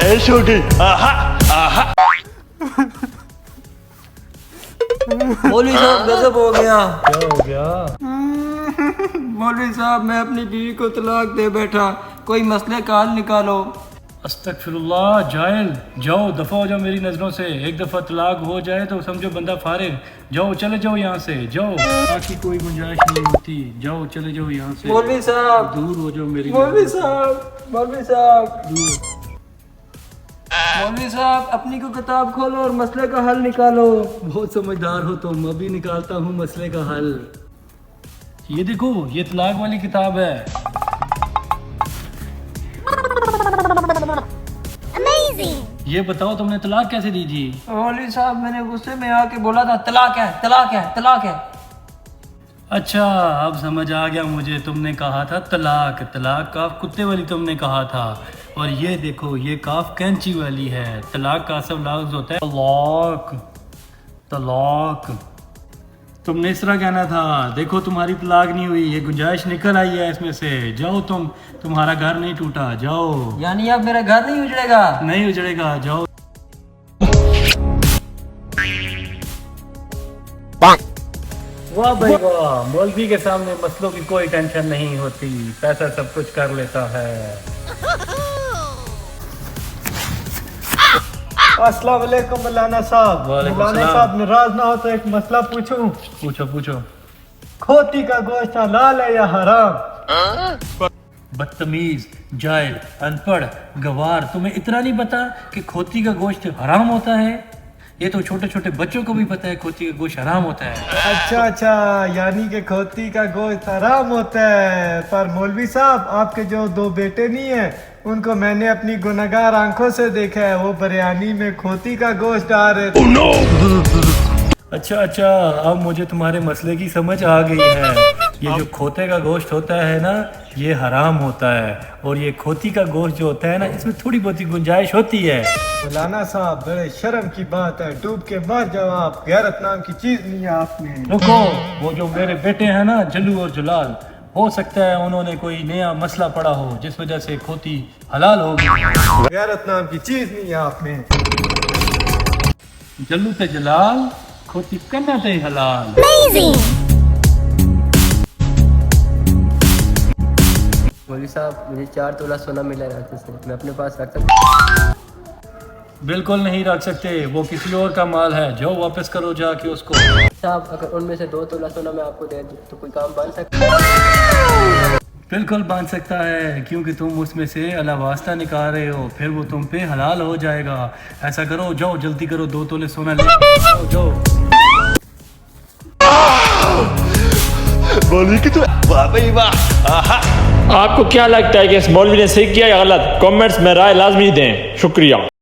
ऐश हो गई। आहा आहा। मौलवी साहब गजब हो गया। क्या हो गया? मौलवी साहब मैं अपनी बीवी को तलाक दे बैठा, कोई मसले का हल निकालो। अस्तगफिरुल्लाह जाहिल, जाओ दफा हो जाओ मेरी नजरों से। एक दफा तलाक हो जाए तो समझो बंदा फारिग। जाओ चले जाओ यहाँ से, जाओ, बाकी कोई गुंजाइश नहीं होती। जाओ चले जाओ यहाँ से, मौलवी साहब, दूर हो जाओ मेरी मौलवी नजरों से। साहब, मौलवी साहब, दूर। मौलवी साहब अपनी को किताब खोलो और मसले का हल निकालो। बहुत समझदार हो तुम, अभी निकालता हूँ मसले का हल। ये देखो, ये तलाक वाली किताब है। ये बताओ तुमने तलाक कैसे दी जी? मौलवी साहब मैंने गुस्से में आके बोला था तलाक है, तलाक है, तलाक है। अच्छा अब समझ आ गया मुझे, तुमने कहा था तलाक। तलाक काफ कुत्ते वाली तुमने कहा था, और ये देखो ये काफ कैंची वाली है। तलाक का असल लफ्ज होता है तलाक। तलाक तुमने इस तरह कहना था। देखो तुम्हारी तलाक नहीं हुई, ये गुंजाइश निकल आई है इसमें से। जाओ तुम, तुम्हारा घर नहीं टूटा, जाओ। यानी अब मेरा घर नहीं उजड़ेगा? नहीं उजड़ेगा, जाओ। वाह भाई वाह, मौलवी के सामने मसलों की कोई टेंशन नहीं होती, पैसा सब कुछ कर लेता है। अस्सलाम वालेकुम मौलाना साहब। वालेकुम मौलाना सलाम। साहब नाराज ना हो तो एक मसला पूछूं। पूछो पूछो। खोती का गोश्त हलाल है या हराम? बदतमीज, जाहिल, अनपढ़, गवार, तुम्हें इतना नहीं पता कि खोती का गोश्त हराम होता है? ये तो छोटे छोटे बच्चों को भी पता है खोती का गोश्त हराम होता है। अच्छा अच्छा, यानी कि खोती का गोश्त हराम होता है। पर मौलवी साहब आपके जो दो बेटे नहीं है, उनको मैंने अपनी गुनहगार आंखों से देखा है, वो बिरयानी में खोती का गोश्त डाल रहे थे। अच्छा अच्छा, अब मुझे तुम्हारे मसले की समझ आ गई है। ये जो खोते का गोश्त होता है ना, ये हराम होता है, और ये खोती का गोश्त जो होता है ना, इसमें थोड़ी बहुत गुंजाइश होती है। मौलाना साहब बड़े शर्म की बात है, डूब के मर जाओ आप, गैरत नाम की चीज नहीं है आप में। रुको, वो जो मेरे बेटे हैं ना जल्लू और जलाल, हो सकता है उन्होंने कोई नया मसला पड़ा हो जिस वजह से खोती हलाल होगी। गैरत नाम की चीज नहीं है आप में। जल्लू ते जलाल, खोती करना ते हलाल। मौलवी साहब मुझे 4 तोला सोना मिला रात से, मैं अपने पास रख सकता? बिल्कुल नहीं रख सकते, वो किसी और का माल है। जाओ वापस करो जाके उसको। साहब अगर उनमें से 2 तोला सोना मैं आपको दे दूं तो कोई काम बन सकता है? बिल्कुल बांध सकता है, क्योंकि तुम उसमें से अला वास्ता निकाल रहे हो, फिर वो तुम पे हलाल हो जाएगा। ऐसा करो, जाओ जल्दी करो, 2 तोले सोना ले जाओ, जाओ। मौलवी की तो वाह भाई वाह। आहा। आपको क्या लगता है कि इस मौलवी ने सही किया या गलत? कमेंट्स में राय लाजमी दें। शुक्रिया।